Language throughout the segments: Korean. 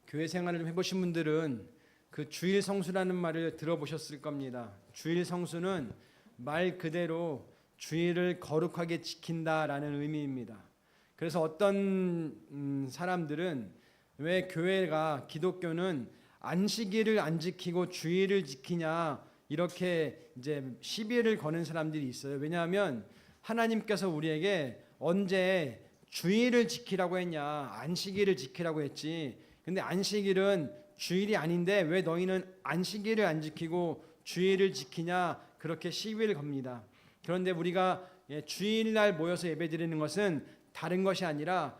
교회 생활을 좀 해보신 분들은 그 주일 성수라는 말을 들어보셨을 겁니다. 주일 성수는 말 그대로 주일을 거룩하게 지킨다라는 의미입니다. 그래서 어떤 사람들은 왜 교회가 기독교는 안식일을 안 지키고 주일을 지키냐 이렇게 이제 시비를 거는 사람들이 있어요. 왜냐하면 하나님께서 우리에게 언제 주일을 지키라고 했냐, 안식일을 지키라고 했지. 근데 안식일은 주일이 아닌데 왜 너희는 안식일을 안 지키고 주일을 지키냐, 그렇게 시비를 겁니다. 그런데 우리가 주일날 모여서 예배드리는 것은 다른 것이 아니라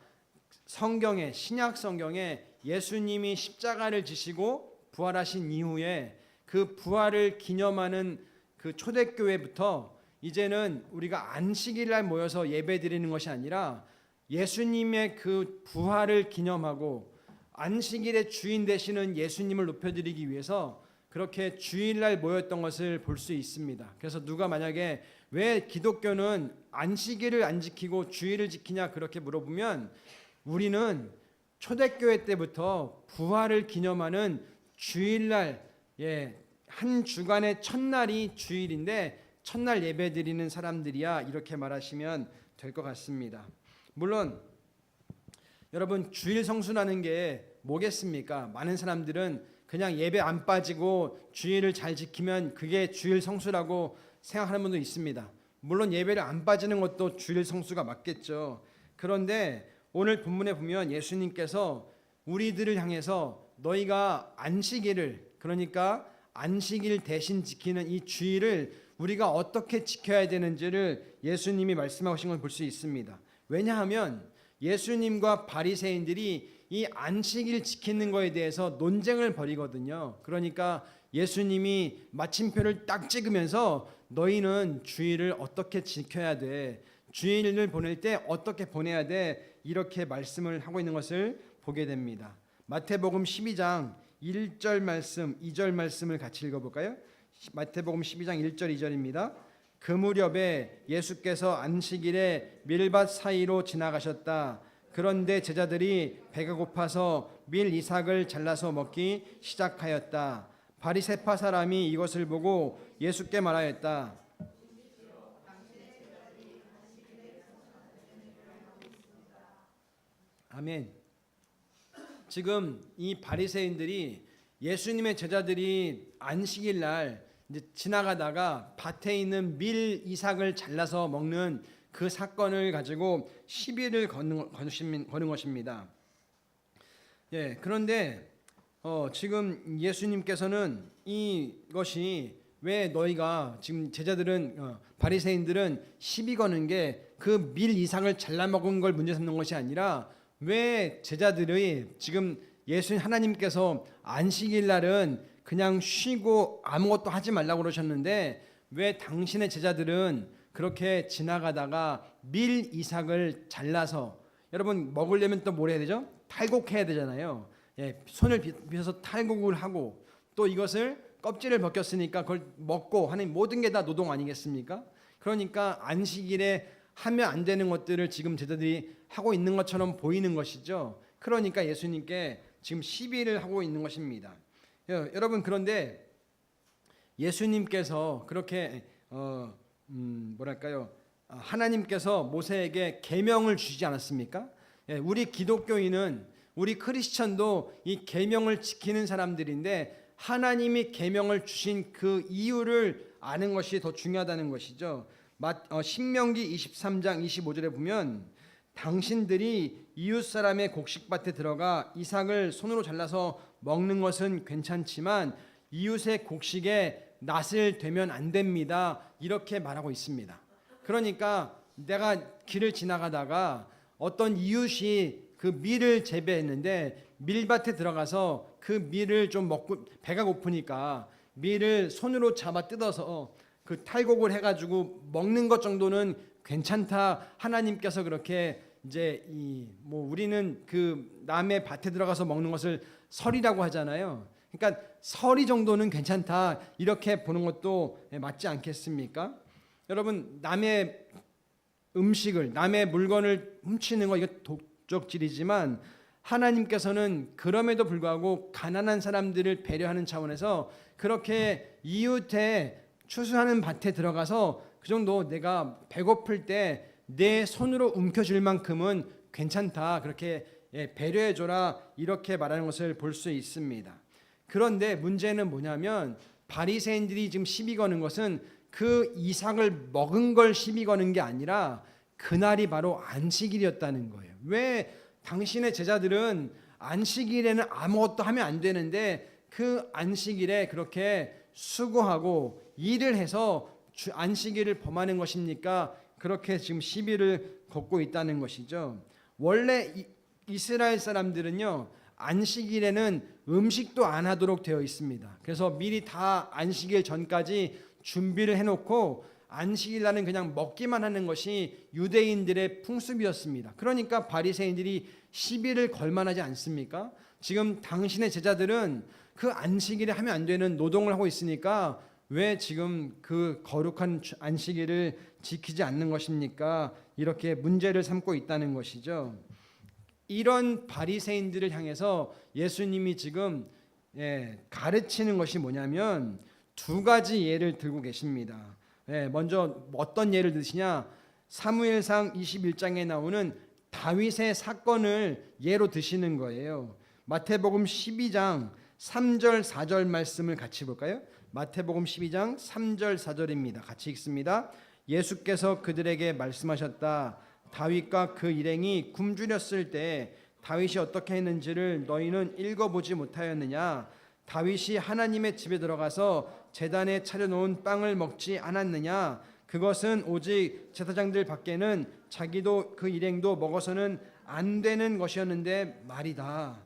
성경에, 신약 성경에 예수님이 십자가를 지시고 부활하신 이후에 그 부활을 기념하는 그 초대교회부터 이제는 우리가 안식일날 모여서 예배드리는 것이 아니라 예수님의 그 부활을 기념하고 안식일의 주인 되시는 예수님을 높여드리기 위해서 그렇게 주일날 모였던 것을 볼 수 있습니다. 그래서 누가 만약에 왜 기독교는 안식일을 안 지키고 주일을 지키냐 그렇게 물어보면 우리는 초대교회 때부터 부활을 기념하는 주일날, 한 주간의 첫날이 주일인데 첫날 예배드리는 사람들이야, 이렇게 말하시면 될 것 같습니다. 물론 여러분, 주일 성수라는 게 뭐겠습니까? 많은 사람들은 그냥 예배 안 빠지고 주일을 잘 지키면 그게 주일 성수라고 생각하는 분도 있습니다. 물론 예배를 안 빠지는 것도 주일 성수가 맞겠죠. 그런데 오늘 본문에 보면 예수님께서 우리들을 향해서 너희가 안식일을, 그러니까 안식일 대신 지키는 이 주일을 우리가 어떻게 지켜야 되는지를 예수님이 말씀하신 걸 볼 수 있습니다. 왜냐하면 예수님과 바리새인들이 이 안식일 지키는 거에 대해서 논쟁을 벌이거든요. 그러니까 예수님이 마침표를 딱 찍으면서 너희는 주일을 어떻게 지켜야 돼, 주일을 보낼 때 어떻게 보내야 돼, 이렇게 말씀을 하고 있는 것을 보게 됩니다. 마태복음 12장 1절 말씀, 2절 말씀을 같이 읽어볼까요? 마태복음 12장 1절 2절입니다. 그 무렵에 예수께서 안식일에 밀밭 사이로 지나가셨다. 그런데 제자들이 배가 고파서 밀 이삭을 잘라서 먹기 시작하였다. 바리새파 사람이 이것을 보고 예수께 말하였다. 아멘. 지금 이 바리새인들이 예수님의 제자들이 안식일 날 이제 지나가다가 밭에 있는 밀 이삭을 잘라서 먹는 그 사건을 가지고 시비를 거는 것입니다. 그런데 지금 예수님께서는 이것이 왜 너희가 지금 제자들은 바리새인들은 시비 거는 게 그 밀 이삭을 잘라 먹은 걸 문제 삼는 것이 아니라 왜 제자들이 지금 예수님 하나님께서 안식일 날은 그냥 쉬고 아무것도 하지 말라고 그러셨는데 왜 당신의 제자들은 그렇게 지나가다가 밀 이삭을 잘라서, 여러분 먹으려면 또 뭘 해야 되죠? 탈곡해야 되잖아요. 손을 빗어서 탈곡을 하고 또 이것을 껍질을 벗겼으니까 그걸 먹고 하는 모든 게 다 노동 아니겠습니까? 그러니까 안식일에 하면 안 되는 것들을 지금 제자들이 하고 있는 것처럼 보이는 것이죠. 그러니까 예수님께 지금 시비를 하고 있는 것입니다. 여러분, 그런데 예수님께서 그렇게 하나님께서 모세에게 계명을 주지 않았습니까? 우리 기독교인은, 우리 크리스천도 이 계명을 지키는 사람들인데 하나님이 계명을 주신 그 이유를 아는 것이 더 중요하다는 것이죠. 신명기 23장 25절에 보면 당신들이 이웃 사람의 곡식밭에 들어가 이삭을 손으로 잘라서 먹는 것은 괜찮지만 이웃의 곡식에 낫을 대면 안 됩니다, 이렇게 말하고 있습니다. 그러니까 내가 길을 지나가다가 어떤 이웃이 그 밀을 재배했는데 밀밭에 들어가서 그 밀을 좀 먹고 배가 고프니까 밀을 손으로 잡아 뜯어서 그 탈곡을 해가지고 먹는 것 정도는 괜찮다, 하나님께서 그렇게 이제 우리는 그 남의 밭에 들어가서 먹는 것을 설이라고 하잖아요. 그러니까 설이 정도는 괜찮다, 이렇게 보는 것도 맞지 않겠습니까? 여러분, 남의 음식을, 남의 물건을 훔치는 거 이거 도적질이지만 하나님께서는 그럼에도 불구하고 가난한 사람들을 배려하는 차원에서 그렇게 이웃에 추수하는 밭에 들어가서 그 정도 내가 배고플 때 내 손으로 움켜줄 만큼은 괜찮다, 그렇게 배려해줘라, 이렇게 말하는 것을 볼 수 있습니다. 그런데 문제는 뭐냐면 바리새인들이 지금 시비 거는 것은 그 이삭을 먹은 걸 시비 거는 게 아니라 그날이 바로 안식일이었다는 거예요. 왜 당신의 제자들은 안식일에는 아무것도 하면 안 되는데 그 안식일에 그렇게 수고하고 일을 해서 안식일을 범하는 것입니까? 그렇게 지금 시비를 걷고 있다는 것이죠. 원래 이스라엘 사람들은요, 안식일에는 음식도 안 하도록 되어 있습니다. 그래서 미리 다 안식일 전까지 준비를 해놓고 안식일 날은 그냥 먹기만 하는 것이 유대인들의 풍습이었습니다. 그러니까 바리새인들이 시비를 걸 만하지 않습니까? 지금 당신의 제자들은 그 안식일에 하면 안 되는 노동을 하고 있으니까 왜 지금 그 거룩한 안식일을 지키지 않는 것입니까? 이렇게 문제를 삼고 있다는 것이죠. 이런 바리새인들을 향해서 예수님이 지금 가르치는 것이 뭐냐면 두 가지 예를 들고 계십니다. 먼저 어떤 예를 드시냐? 사무엘상 21장에 나오는 다윗의 사건을 예로 드시는 거예요. 마태복음 12장 3절 4절 말씀을 같이 볼까요? 마태복음 12장 3절 4절입니다. 같이 읽습니다. 예수께서 그들에게 말씀하셨다. 다윗과 그 일행이 굶주렸을 때 다윗이 어떻게 했는지를 너희는 읽어보지 못하였느냐? 다윗이 하나님의 집에 들어가서 제단에 차려놓은 빵을 먹지 않았느냐? 그것은 오직 제사장들 밖에는 자기도 그 일행도 먹어서는 안 되는 것이었는데 말이다.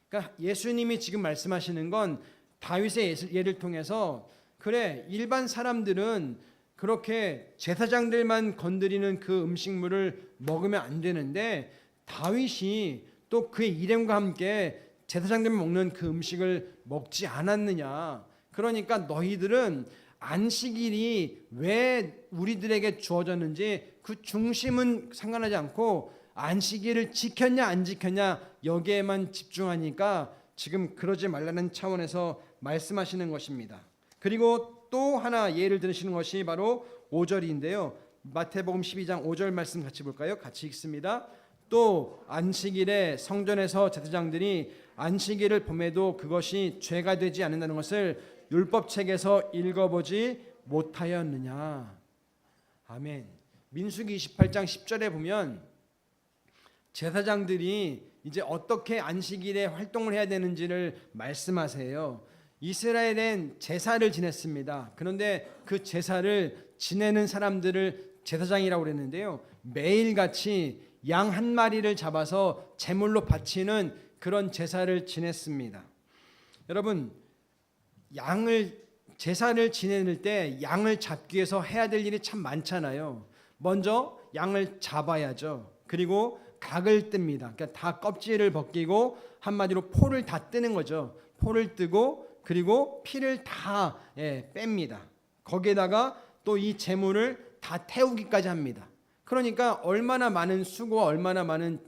그러니까 예수님이 지금 말씀하시는 건 다윗의 예를 통해서 그래, 일반 사람들은 그렇게 제사장들만 건드리는 그 음식물을 먹으면 안 되는데 다윗이 또 그의 일행과 함께 제사장들만 먹는 그 음식을 먹지 않았느냐. 그러니까 너희들은 안식일이 왜 우리들에게 주어졌는지 그 중심은 상관하지 않고 안식일을 지켰냐 안 지켰냐 여기에만 집중하니까 지금 그러지 말라는 차원에서 말씀하시는 것입니다. 그리고 또 하나 예를 들으시는 것이 바로 5절인데요. 마태복음 12장 5절 말씀 같이 볼까요? 같이 읽습니다. 또 안식일에 성전에서 제사장들이 안식일을 범해도 그것이 죄가 되지 않는다는 것을 율법책에서 읽어보지 못하였느냐. 아멘. 민수기 28장 10절에 보면 제사장들이 이제 어떻게 안식일에 활동을 해야 되는지를 말씀하세요. 이스라엘엔 제사를 지냈습니다. 그런데 그 제사를 지내는 사람들을 제사장이라고 그랬는데요. 매일같이 양 한 마리를 잡아서 제물로 바치는 그런 제사를 지냈습니다. 여러분, 제사를 지낼 때 양을 잡기 위해서 해야 될 일이 참 많잖아요. 먼저 양을 잡아야죠. 그리고 각을 뜹니다. 그러니까 다 껍질을 벗기고 한마디로 포를 다 뜨는 거죠. 포를 뜨고 그리고 피를 다 뺍니다. 거기에다가 또 이 제물을 다 태우기까지 합니다. 그러니까 얼마나 많은 수고와 얼마나 많은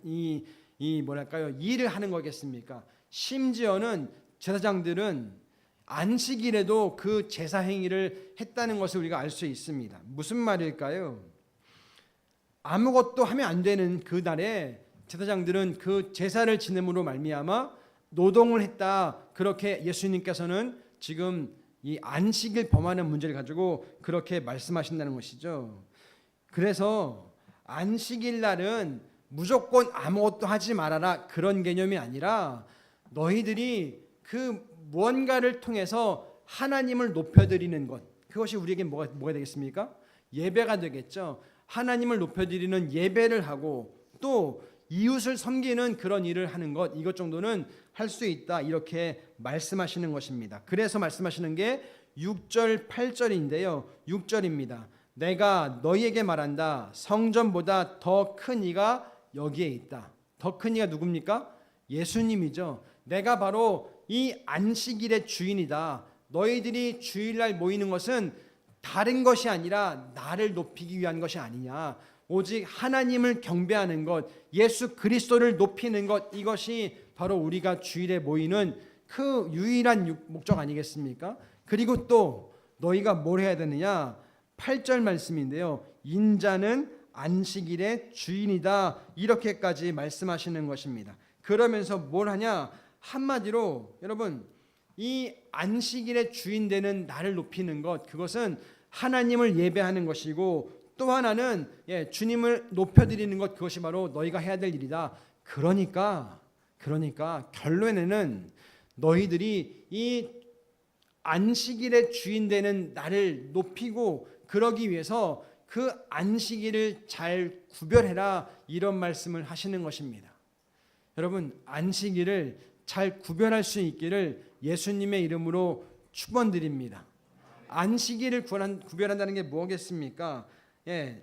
일을 하는 거겠습니까? 심지어는 제사장들은 안식일에도 그 제사 행위를 했다는 것을 우리가 알 수 있습니다. 무슨 말일까요? 아무것도 하면 안 되는 그 날에 제사장들은 그 제사를 지냄으로 말미암아 노동을 했다. 그렇게 예수님께서는 지금 이 안식일 범하는 문제를 가지고 그렇게 말씀하신다는 것이죠. 그래서 안식일 날은 무조건 아무것도 하지 말아라 그런 개념이 아니라 너희들이 그 무언가를 통해서 하나님을 높여드리는 것, 그것이 우리에게 뭐가 되겠습니까? 예배가 되겠죠. 하나님을 높여드리는 예배를 하고 또 이웃을 섬기는 그런 일을 하는 것, 이것 정도는 할 수 있다, 이렇게 말씀하시는 것입니다. 그래서 말씀하시는 게 6절 8절인데요 6절입니다. 내가 너희에게 말한다. 성전보다 더 큰 이가 여기에 있다. 더 큰 이가 누굽니까? 예수님이죠. 내가 바로 이 안식일의 주인이다. 너희들이 주일날 모이는 것은 다른 것이 아니라 나를 높이기 위한 것이 아니냐. 오직 하나님을 경배하는 것, 예수 그리스도를 높이는 것, 이것이 바로 우리가 주일에 모이는 그 유일한 목적 아니겠습니까? 그리고 또 너희가 뭘 해야 되느냐? 8절 말씀인데요. 인자는 안식일의 주인이다, 이렇게까지 말씀하시는 것입니다. 그러면서 뭘 하냐? 한마디로 여러분, 이 안식일의 주인 되는 나를 높이는 것, 그것은 하나님을 예배하는 것이고, 또 하나는 주님을 높여드리는 것, 그것이 바로 너희가 해야 될 일이다. 그러니까 결론에는 너희들이 이 안식일의 주인 되는 나를 높이고, 그러기 위해서 그 안식일을 잘 구별해라, 이런 말씀을 하시는 것입니다. 여러분, 안식일을 잘 구별할 수 있기를 예수님의 이름으로 축원드립니다. 안식일을 구별한다는 게 뭐겠습니까?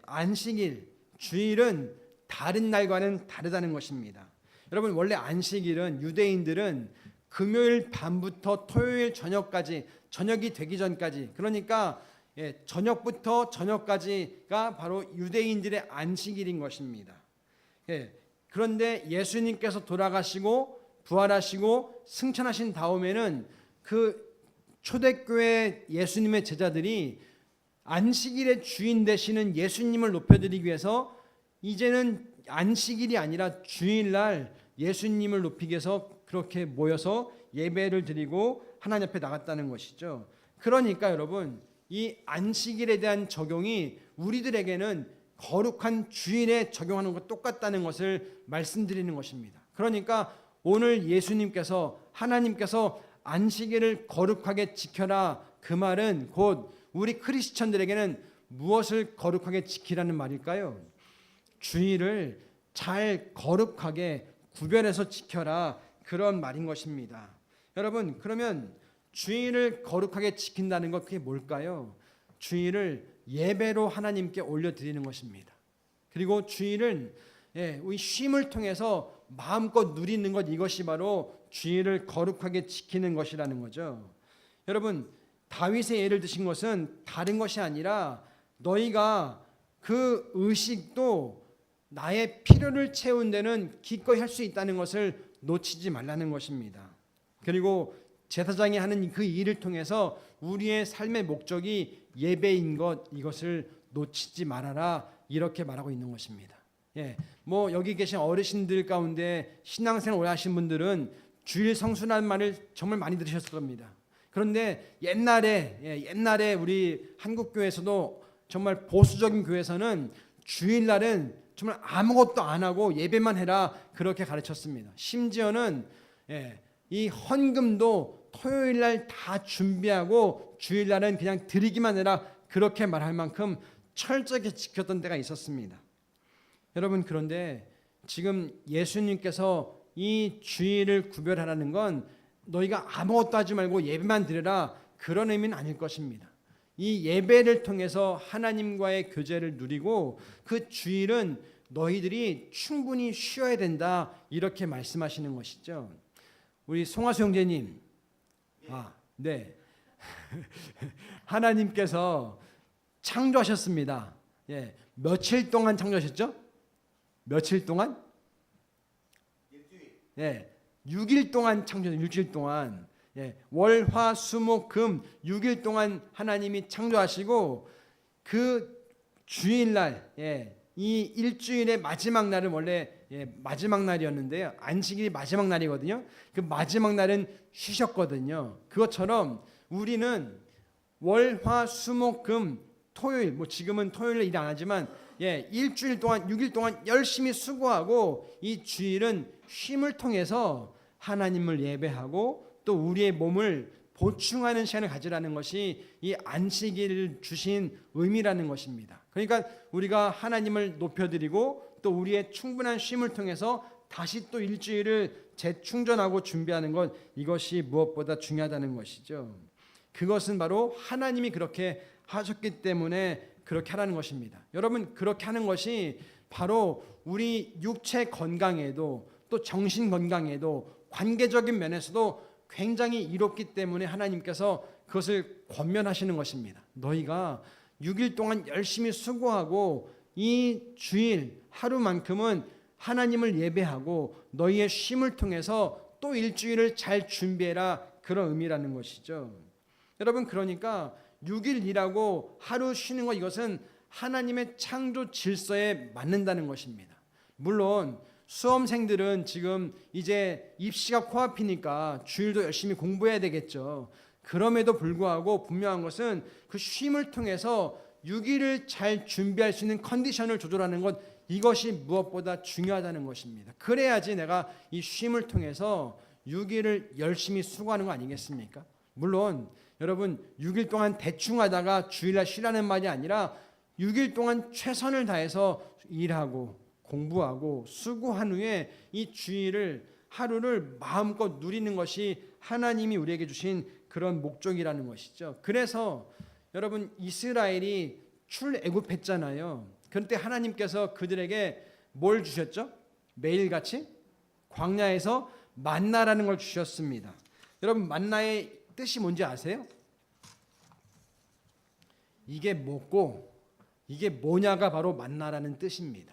안식일, 주일은 다른 날과는 다르다는 것입니다. 여러분, 원래 안식일은 유대인들은 금요일 밤부터 토요일 저녁까지, 저녁이 되기 전까지, 그러니까 저녁부터 저녁까지가 바로 유대인들의 안식일인 것입니다. 그런데 예수님께서 돌아가시고 부활하시고 승천하신 다음에는 그 초대교회 예수님의 제자들이 안식일의 주인 되시는 예수님을 높여드리기 위해서 이제는 안식일이 아니라 주일날 예수님을 높이기 위해서 그렇게 모여서 예배를 드리고 하나님 앞에 나갔다는 것이죠. 그러니까 여러분, 이 안식일에 대한 적용이 우리들에게는 거룩한 주일에 적용하는 것 똑같다는 것을 말씀드리는 것입니다. 그러니까 오늘 예수님께서, 하나님께서 안식일을 거룩하게 지켜라, 그 말은 곧 우리 크리스천들에게는 무엇을 거룩하게 지키라는 말일까요? 주일을 잘 거룩하게 구별해서 지켜라, 그런 말인 것입니다. 여러분, 그러면 주일을 거룩하게 지킨다는 것, 그게 뭘까요? 주일을 예배로 하나님께 올려드리는 것입니다. 그리고 주일은 우리 쉼을 통해서 마음껏 누리는 것, 이것이 바로 주일을 거룩하게 지키는 것이라는 거죠. 여러분, 다윗의 예를 드신 것은 다른 것이 아니라 너희가 그 의식도 나의 필요를 채운 데는 기꺼이 할 수 있다는 것을 놓치지 말라는 것입니다. 그리고 제사장이 하는 그 일을 통해서 우리의 삶의 목적이 예배인 것, 이것을 놓치지 말아라, 이렇게 말하고 있는 것입니다. 뭐 여기 계신 어르신들 가운데 신앙생활 오래 하신 분들은 주일 성수라는 말을 정말 많이 들으셨을 겁니다. 그런데 옛날에 우리 한국 교회에서도, 정말 보수적인 교회에서는 주일날은 정말 아무것도 안 하고 예배만 해라, 그렇게 가르쳤습니다. 심지어는 이 헌금도 토요일날 다 준비하고 주일날은 그냥 드리기만 해라, 그렇게 말할 만큼 철저하게 지켰던 때가 있었습니다. 여러분, 그런데 지금 예수님께서 이 주일을 구별하라는 건 너희가 아무것도 하지 말고 예배만 드려라, 그런 의미는 아닐 것입니다. 이 예배를 통해서 하나님과의 교제를 누리고, 그 주일은 너희들이 충분히 쉬어야 된다, 이렇게 말씀하시는 것이죠. 우리 송하수 형제님, 네. 하나님께서 창조하셨습니다. 며칠 동안 창조하셨죠? 며칠 동안? 일주일. 6일 동안 창조했어요. 일주일 동안. 월, 화, 수, 목, 금 6일 동안 하나님이 창조하시고, 그 주일날, 이 일주일의 마지막 날은 원래 마지막 날이었는데요. 안식일이 마지막 날이거든요. 그 마지막 날은 쉬셨거든요. 그것처럼 우리는 월, 화, 수, 목, 금, 토요일, 뭐 지금은 토요일에 일 안 하지만 일주일 동안 6일 동안 열심히 수고하고, 이 주일은 쉼을 통해서 하나님을 예배하고 또 우리의 몸을 보충하는 시간을 가지라는 것이 이 안식일을 주신 의미라는 것입니다. 그러니까 우리가 하나님을 높여드리고 또 우리의 충분한 쉼을 통해서 다시 또 일주일을 재충전하고 준비하는 것, 이것이 무엇보다 중요하다는 것이죠. 그것은 바로 하나님이 그렇게 하셨기 때문에 그렇게 하라는 것입니다. 여러분, 그렇게 하는 것이 바로 우리 육체 건강에도 또 정신 건강에도 관계적인 면에서도 굉장히 이롭기 때문에 하나님께서 그것을 권면하시는 것입니다. 너희가 6일 동안 열심히 수고하고 이 주일 하루만큼은 하나님을 예배하고 너희의 쉼을 통해서 또 일주일을 잘 준비해라, 그런 의미라는 것이죠. 여러분, 그러니까 6일 일하고 하루 쉬는 것, 이것은 하나님의 창조 질서에 맞는다는 것입니다. 물론 수험생들은 지금 이제 입시가 코앞이니까 주일도 열심히 공부해야 되겠죠. 그럼에도 불구하고 분명한 것은 그 쉼을 통해서 6일을 잘 준비할 수 있는 컨디션을 조절하는 것, 이것이 무엇보다 중요하다는 것입니다. 그래야지 내가 이 쉼을 통해서 6일을 열심히 수고하는 거 아니겠습니까? 물론 여러분, 6일 동안 대충 하다가 주일날 쉬라는 말이 아니라 6일 동안 최선을 다해서 일하고 공부하고 수고한 후에 이 주일을, 하루를 마음껏 누리는 것이 하나님이 우리에게 주신 그런 목적이라는 것이죠. 그래서 여러분, 이스라엘이 출애굽했잖아요. 그때 하나님께서 그들에게 뭘 주셨죠? 매일같이 광야에서 만나라는 걸 주셨습니다. 여러분, 만나의 뜻이 뭔지 아세요? 이게 뭐고 이게 뭐냐가 바로 만나라는 뜻입니다.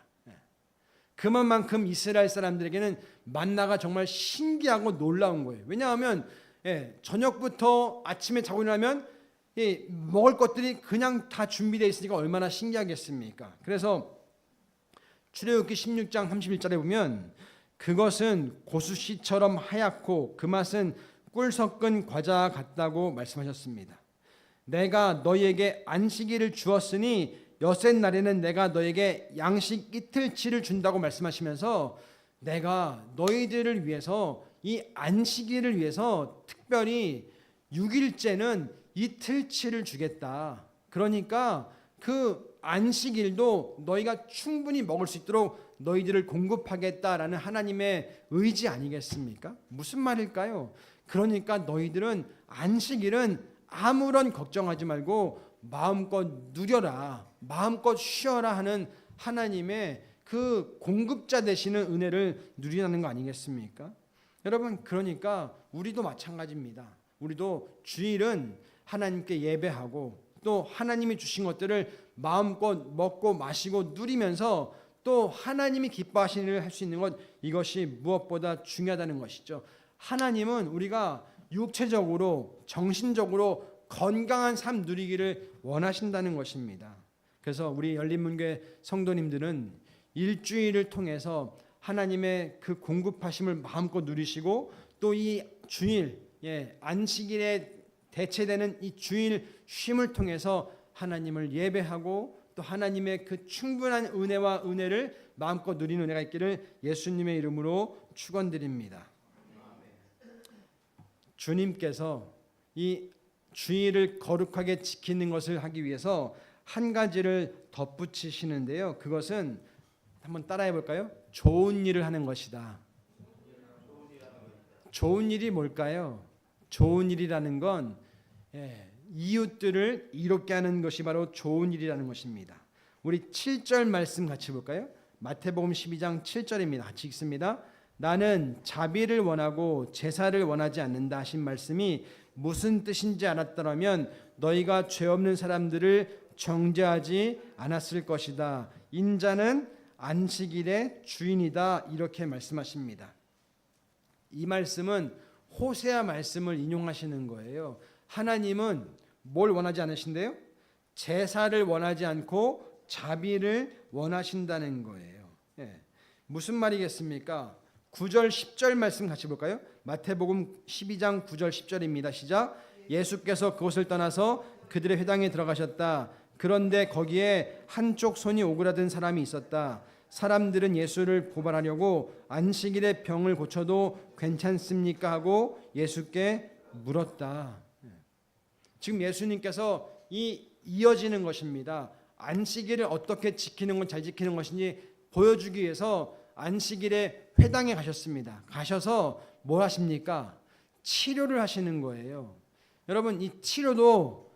그만큼 이스라엘 사람들에게는 만나가 정말 신기하고 놀라운 거예요. 왜냐하면 저녁부터 아침에 자고 일어나면 먹을 것들이 그냥 다 준비되어 있으니까 얼마나 신기하겠습니까? 그래서 출애굽기 16장 31절에 보면 그것은 고수씨처럼 하얗고 그 맛은 꿀 섞은 과자와 같다고 말씀하셨습니다. 내가 너희에게 안식일을 주었으니 여섯 날에는 내가 너에게 양식 이틀치를 준다고 말씀하시면서 내가 너희들을 위해서 이 안식일을 위해서 특별히 6일째는 이틀치를 주겠다. 그러니까 그 안식일도 너희가 충분히 먹을 수 있도록 너희들을 공급하겠다라는 하나님의 의지 아니겠습니까? 무슨 말일까요? 그러니까 너희들은 안식일은 아무런 걱정하지 말고 마음껏 누려라, 마음껏 쉬어라 하는 하나님의 그 공급자 되시는 은혜를 누리는 거 아니겠습니까? 여러분, 그러니까 우리도 마찬가지입니다. 우리도 주일은 하나님께 예배하고 또 하나님이 주신 것들을 마음껏 먹고 마시고 누리면서 또 하나님이 기뻐하시는 일을 할 수 있는 것, 이것이 무엇보다 중요하다는 것이죠. 하나님은 우리가 육체적으로 정신적으로 건강한 삶 누리기를 원하신다는 것입니다. 그래서 우리 열린문교회 성도님들은 일주일을 통해서 하나님의 그 공급하심을 마음껏 누리시고 또 이 주일, 안식일에 대체되는 이 주일 쉼을 통해서 하나님을 예배하고 또 하나님의 그 충분한 은혜와 은혜를 마음껏 누리는 은혜가 있기를 예수님의 이름으로 축원드립니다. 주님께서 이 주일을 거룩하게 지키는 것을 하기 위해서 한 가지를 덧붙이시는데요. 그것은 한번 따라해 볼까요? 좋은 일을 하는 것이다. 좋은 일이 뭘까요? 좋은 일이라는 건 이웃들을 이롭게 하는 것이 바로 좋은 일이라는 것입니다. 우리 7절 말씀 같이 볼까요? 마태복음 12장 7절입니다. 같이 읽습니다. 나는 자비를 원하고 제사를 원하지 않는다 하신 말씀이 무슨 뜻인지 알았더라면 너희가 죄 없는 사람들을 정죄하지 않았을 것이다. 인자는 안식일의 주인이다. 이렇게 말씀하십니다. 이 말씀은 호세아 말씀을 인용하시는 거예요. 하나님은 뭘 원하지 않으신대요? 제사를 원하지 않고 자비를 원하신다는 거예요. 무슨 말이겠습니까? 9절 10절 말씀 같이 볼까요? 마태복음 12장 9절 10절입니다. 시작. 예수께서 그곳을 떠나서 그들의 회당에 들어가셨다. 그런데 거기에 한쪽 손이 오그라든 사람이 있었다. 사람들은 예수를 고발하려고 안식일에 병을 고쳐도 괜찮습니까? 하고 예수께 물었다. 지금 예수님께서 이어지는 것입니다. 안식일을 어떻게 지키는 건 잘 지키는 것인지 보여주기 위해서 안식일에 회당에 가셨습니다. 가셔서 뭘 하십니까? 치료를 하시는 거예요. 여러분, 이 치료도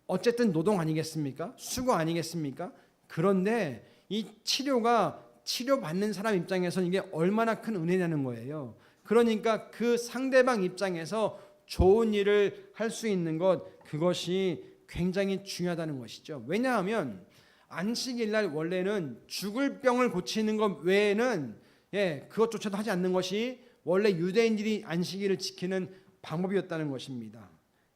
어쨌든 노동 아니겠습니까? 수고 아니겠습니까? 그런데 이 치료가 치료받는 사람 입장에서는 이게 얼마나 큰 은혜냐는 거예요. 그러니까 그 상대방 입장에서 좋은 일을 할 수 있는 것, 그것이 굉장히 중요하다는 것이죠. 왜냐하면 안식일 날 원래는 죽을 병을 고치는 것 외에는 그것조차도 하지 않는 것이 원래 유대인들이 안식일을 지키는 방법이었다는 것입니다.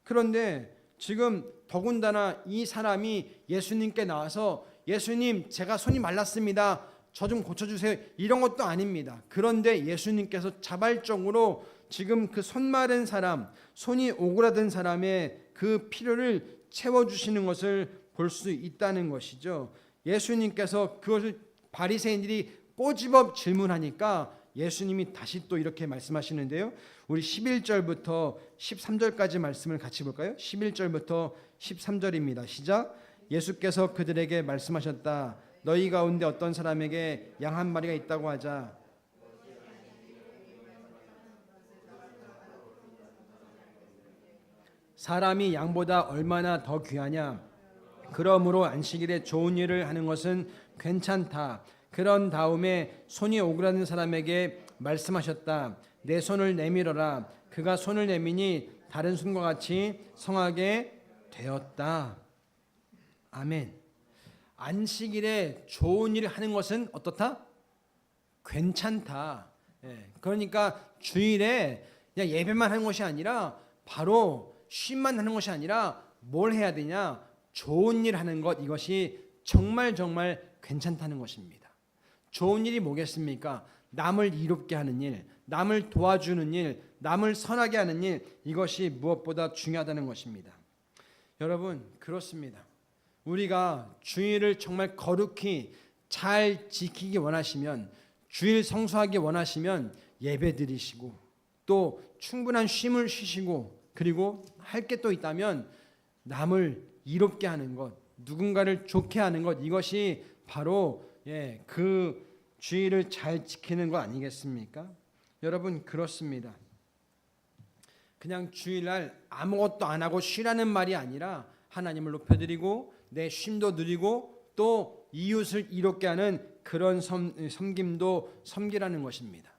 그런데 지금 더군다나 이 사람이 예수님께 나와서 예수님, 제가 손이 말랐습니다. 저 좀 고쳐주세요. 이런 것도 아닙니다. 그런데 예수님께서 자발적으로 지금 그 손 마른 사람, 손이 오그라든 사람의 그 필요를 채워주시는 것을 볼 수 있다는 것이죠. 예수님께서 그것을 바리새인들이 꼬집어 질문하니까 예수님이 다시 또 이렇게 말씀하시는데요. 우리 11절부터 13절까지 말씀을 같이 볼까요? 11절부터 13절입니다. 시작. 예수께서 그들에게 말씀하셨다. 너희 가운데 어떤 사람에게 양 한 마리가 있다고 하자. 사람이 양보다 얼마나 더 귀하냐. 그러므로 안식일에 좋은 일을 하는 것은 괜찮다. 그런 다음에 손이 오그라든 사람에게 말씀하셨다. 내 손을 내밀어라. 그가 손을 내미니 다른 손과 같이 성하게 되었다. 아멘. 안식일에 좋은 일을 하는 것은 어떻다? 괜찮다. 그러니까 주일에 그냥 예배만 하는 것이 아니라 바로 쉼만 하는 것이 아니라 뭘 해야 되냐? 좋은 일 하는 것, 이것이 정말 괜찮다는 것입니다. 좋은 일이 뭐겠습니까? 남을 이롭게 하는 일, 남을 도와주는 일, 남을 선하게 하는 일, 이것이 무엇보다 중요하다는 것입니다. 여러분, 그렇습니다. 우리가 주일을 정말 거룩히 잘 지키기 원하시면, 주일 성수하기 원하시면 예배 드리시고 또 충분한 쉼을 쉬시고, 그리고 할 게 또 있다면 남을 이롭게 하는 것, 누군가를 좋게 하는 것, 이것이 바로 그 주일을 잘 지키는 것 아니겠습니까? 여러분, 그렇습니다. 그냥 주일날 아무것도 안 하고 쉬라는 말이 아니라 하나님을 높여드리고 내 쉼도 누리고 또 이웃을 이롭게 하는 그런 섬김도 섬기라는 것입니다.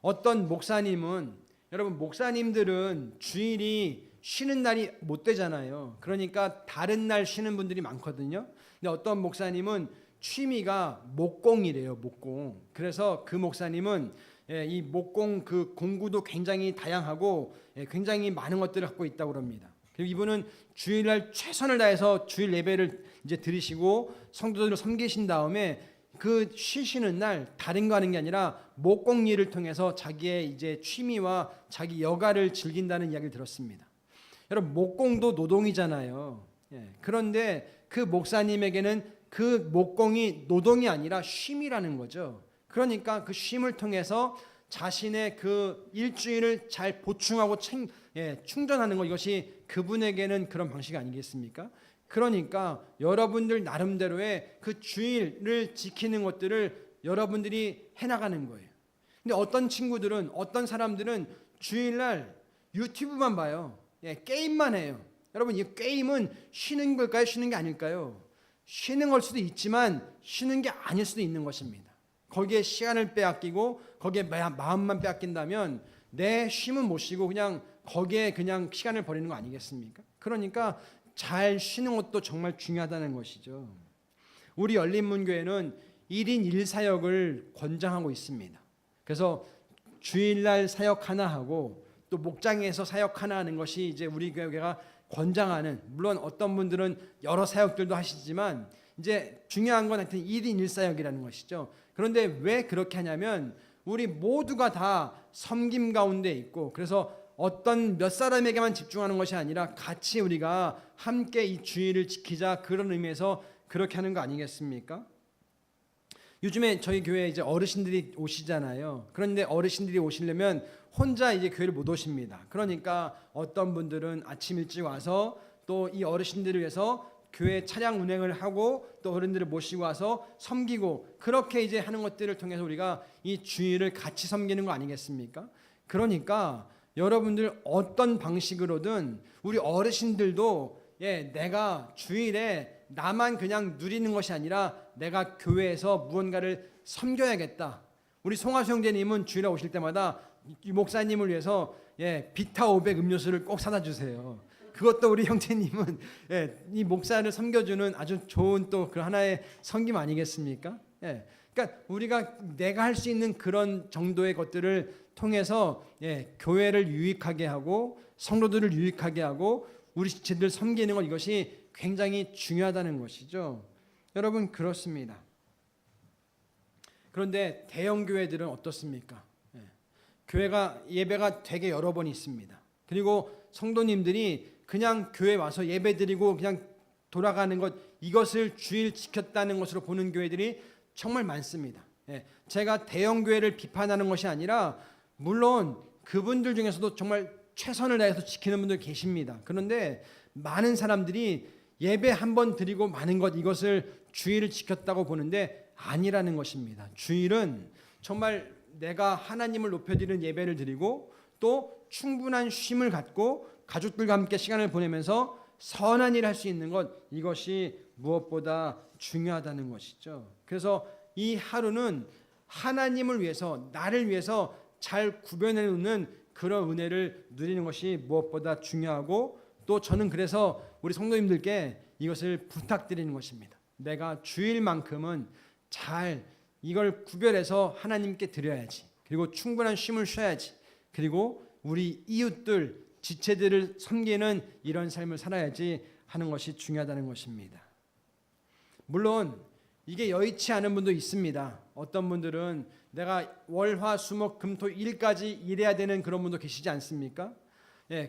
어떤 목사님은, 여러분, 목사님들은 주일이 쉬는 날이 못 되잖아요. 그러니까 다른 날 쉬는 분들이 많거든요. 근데 어떤 목사님은 취미가 목공이래요. 목공. 그래서 그 목사님은 이 목공 그 공구도 굉장히 다양하고 굉장히 많은 것들을 갖고 있다고 합니다. 그리고 이분은 주일날 최선을 다해서 주일 예배를 이제 드리시고 성도들을 섬기신 다음에 그 쉬시는 날 다른 거 하는 게 아니라 목공 일을 통해서 자기의 이제 취미와 자기 여가를 즐긴다는 이야기를 들었습니다. 여러분, 목공도 노동이잖아요. 그런데 그 목사님에게는 그 목공이 노동이 아니라 쉼이라는 거죠. 그러니까 그 쉼을 통해서 자신의 그 일주일을 잘 보충하고 충전하는 것, 이것이 그분에게는 그런 방식 아니겠습니까? 그러니까 여러분들 나름대로의 그 주일을 지키는 것들을 여러분들이 해나가는 거예요. 근데 어떤 친구들은, 어떤 사람들은 주일날 유튜브만 봐요. 게임만 해요. 여러분, 이 게임은 쉬는 걸까요? 쉬는 게 아닐까요? 쉬는 걸 수도 있지만 쉬는 게 아닐 수도 있는 것입니다. 거기에 시간을 빼앗기고 거기에 마음만 빼앗긴다면 내 쉼은 못 쉬고 그냥 거기에 그냥 시간을 버리는 거 아니겠습니까? 그러니까 잘 쉬는 것도 정말 중요하다는 것이죠. 우리 열린문교회는 1인 1사역을 권장하고 있습니다. 그래서 주일날 사역 하나 하고 또 목장에서 사역 하나 하는 것이 이제 우리 교회가 권장하는, 물론 어떤 분들은 여러 사역들도 하시지만 이제 중요한 건 하여튼 1인 1사역이라는 것이죠. 그런데 왜 그렇게 하냐면 우리 모두가 다 섬김 가운데 있고, 그래서 어떤 몇 사람에게만 집중하는 것이 아니라 같이 우리가 함께 이 주일을 지키자, 그런 의미에서 그렇게 하는 거 아니겠습니까? 요즘에 저희 교회에 이제 어르신들이 오시잖아요. 그런데 어르신들이 오시려면 혼자 이제 교회를 못 오십니다. 그러니까 어떤 분들은 아침 일찍 와서 또 이 어르신들을 위해서 교회 차량 운행을 하고 또 어른들을 모시고 와서 섬기고, 그렇게 이제 하는 것들을 통해서 우리가 이 주일을 같이 섬기는 거 아니겠습니까? 그러니까 여러분들 어떤 방식으로든 우리 어르신들도 내가 주일에 나만 그냥 누리는 것이 아니라 내가 교회에서 무언가를 섬겨야겠다. 우리 송하수 형제님은 주일에 오실 때마다 이 목사님을 위해서 비타 500 음료수를 꼭 사다 주세요. 그것도 우리 형제님은 이 목사를 섬겨주는 아주 좋은 또 그 하나의 섬김 아니겠습니까? 그러니까 우리가 내가 할 수 있는 그런 정도의 것들을 통해서 교회를 유익하게 하고 성도들을 유익하게 하고 우리 지들 섬기는 것, 이것이 굉장히 중요하다는 것이죠. 여러분, 그렇습니다. 그런데 대형 교회들은 어떻습니까? 교회가 예배가 되게 여러 번 있습니다. 그리고 성도님들이 그냥 교회 와서 예배 드리고 그냥 돌아가는 것, 이것을 주일 지켰다는 것으로 보는 교회들이 정말 많습니다. 제가 대형 교회를 비판하는 것이 아니라, 물론 그분들 중에서도 정말 최선을 다해서 지키는 분들 계십니다. 그런데 많은 사람들이 예배 한 번 드리고 마는 것, 이것을 주일을 지켰다고 보는데 아니라는 것입니다. 주일은 정말 내가 하나님을 높여드리는 예배를 드리고 또 충분한 쉼을 갖고 가족들과 함께 시간을 보내면서 선한 일을 할 수 있는 것, 이것이 무엇보다 중요하다는 것이죠. 그래서 이 하루는 하나님을 위해서, 나를 위해서 잘 구별해 놓는 그런 은혜를 누리는 것이 무엇보다 중요하고, 또 저는 그래서 우리 성도님들께 이것을 부탁드리는 것입니다. 내가 주일만큼은 잘 이걸 구별해서 하나님께 드려야지. 그리고 충분한 쉼을 쉬어야지. 그리고 우리 이웃들, 지체들을 섬기는 이런 삶을 살아야지 하는 것이 중요하다는 것입니다. 물론 이게 여의치 않은 분도 있습니다. 어떤 분들은 내가 월, 화, 수, 목, 금, 토, 일까지 일해야 되는 그런 분도 계시지 않습니까?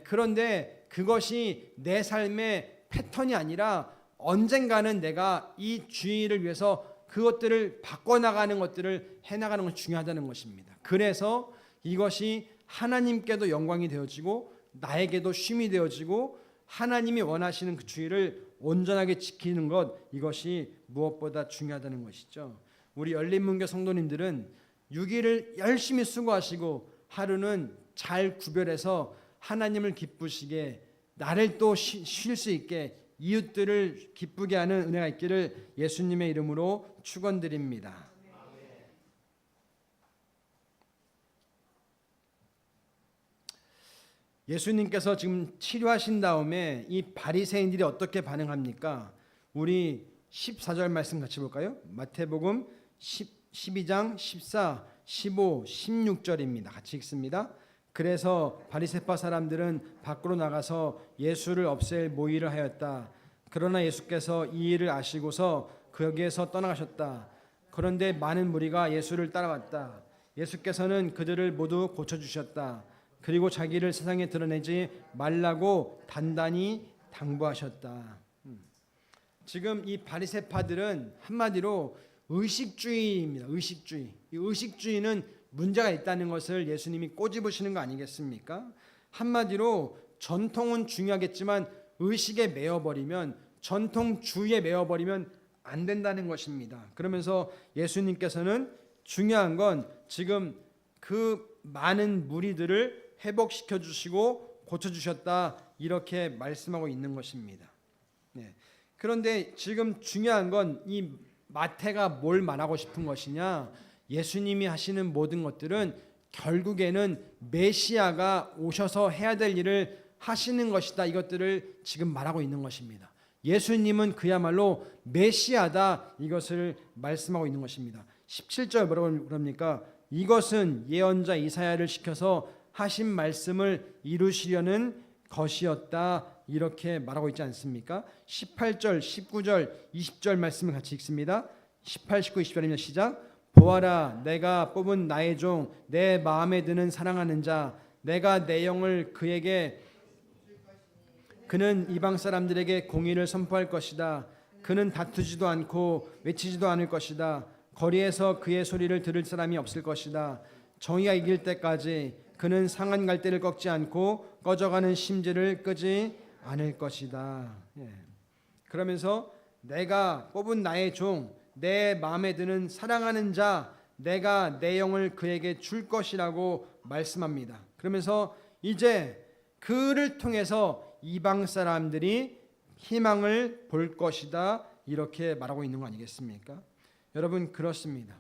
그런데 그것이 내 삶의 패턴이 아니라 언젠가는 내가 이 주일을 위해서 그것들을 바꿔나가는 것들을 해나가는 것이 중요하다는 것입니다. 그래서 이것이 하나님께도 영광이 되어지고 나에게도 쉼이 되어지고 하나님이 원하시는 그 주일을 온전하게 지키는 것, 이것이 무엇보다 중요하다는 것이죠. 우리 열린문교 성도님들은 6일을 열심히 수고하시고 하루는 잘 구별해서 하나님을 기쁘시게, 나를 또 쉴 수 있게, 이웃들을 기쁘게 하는 은혜가 있기를 예수님의 이름으로 축원드립니다. 예수님께서 지금 치료하신 다음에 이 바리새인들이 어떻게 반응합니까? 우리 14절 말씀 같이 볼까요? 마태복음 12장 14, 15, 16절입니다. 같이 읽습니다. 그래서 바리새파 사람들은 밖으로 나가서 예수를 없앨 모의를 하였다. 그러나 예수께서 이 일을 아시고서 거기에서 떠나가셨다. 그런데 많은 무리가 예수를 따라왔다. 예수께서는 그들을 모두 고쳐주셨다. 그리고 자기를 세상에 드러내지 말라고 단단히 당부하셨다. 지금 이 바리새파들은 한마디로 의식주의입니다. 의식주의. 이 의식주의는 문제가 있다는 것을 예수님이 꼬집으시는 거 아니겠습니까? 한마디로 전통은 중요하겠지만 의식에 매여버리면, 전통주의에 매여버리면 안 된다는 것입니다. 그러면서 예수님께서는 중요한 건 지금 그 많은 무리들을 회복시켜 주시고 고쳐주셨다, 이렇게 말씀하고 있는 것입니다. 그런데 지금 중요한 건 이 마태가 뭘 말하고 싶은 것이냐, 예수님이 하시는 모든 것들은 결국에는 메시아가 오셔서 해야 될 일을 하시는 것이다, 이것들을 지금 말하고 있는 것입니다. 예수님은 그야말로 메시아다, 이것을 말씀하고 있는 것입니다. 17절 뭐라고 그럽니까? 이것은 예언자 이사야를 시켜서 하신 말씀을 이루시려는 것이었다, 이렇게 말하고 있지 않습니까? 18절, 19절, 20절 말씀을 같이 읽습니다. 18, 19, 20절입니다. 시작. 보아라, 내가 뽑은 나의 종, 내 마음에 드는 사랑하는 자, 내가 내 영을 그에게, 그는 이방 사람들에게 공의를 선포할 것이다. 그는 다투지도 않고 외치지도 않을 것이다. 거리에서 그의 소리를 들을 사람이 없을 것이다. 정의가 이길 때까지 그는 상한 갈대를 꺾지 않고 꺼져가는 심지를 끄지 않을 것이다. 그러면서 내가 뽑은 나의 종, 내 마음에 드는 사랑하는 자, 내가 내 영을 그에게 줄 것이라고 말씀합니다. 그러면서 이제 그를 통해서 이방 사람들이 희망을 볼 것이다, 이렇게 말하고 있는 거 아니겠습니까? 여러분, 그렇습니다.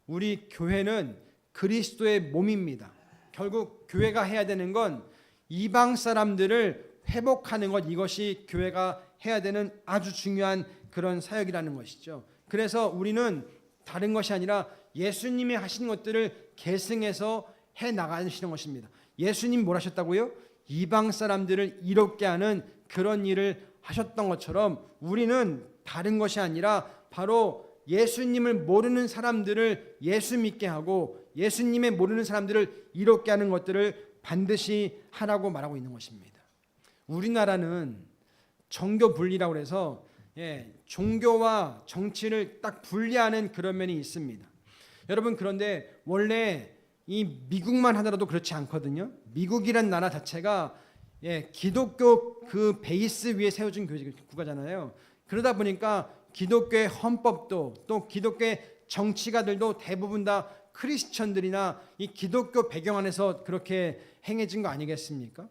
우리 교회는 그리스도의 몸입니다. 결국 교회가 해야 되는 건 이방 사람들을 회복하는 것, 이것이 교회가 해야 되는 아주 중요한 그런 사역이라는 것이죠. 그래서 우리는 다른 것이 아니라 예수님이 하신 것들을 계승해서 해 나가시는 것입니다. 예수님 뭘 하셨다고요? 이방 사람들을 이롭게 하는 그런 일을 하셨던 것처럼 우리는 다른 것이 아니라 바로 예수님을 모르는 사람들을 예수 믿게 하고 예수님의 모르는 사람들을 이롭게 하는 것들을 반드시 하라고 말하고 있는 것입니다. 우리나라는 정교 분리라고 해서 종교와 정치를 딱 분리하는 그런 면이 있습니다. 여러분, 그런데 원래 이 미국만 하더라도 그렇지 않거든요. 미국이란 나라 자체가 기독교 그 베이스 위에 세워진 국가잖아요. 그러다 보니까 기독교의 헌법도 또 기독교의 정치가들도 대부분 다 크리스천들이나 이 기독교 배경 안에서 그렇게 행해진 거 아니겠습니까?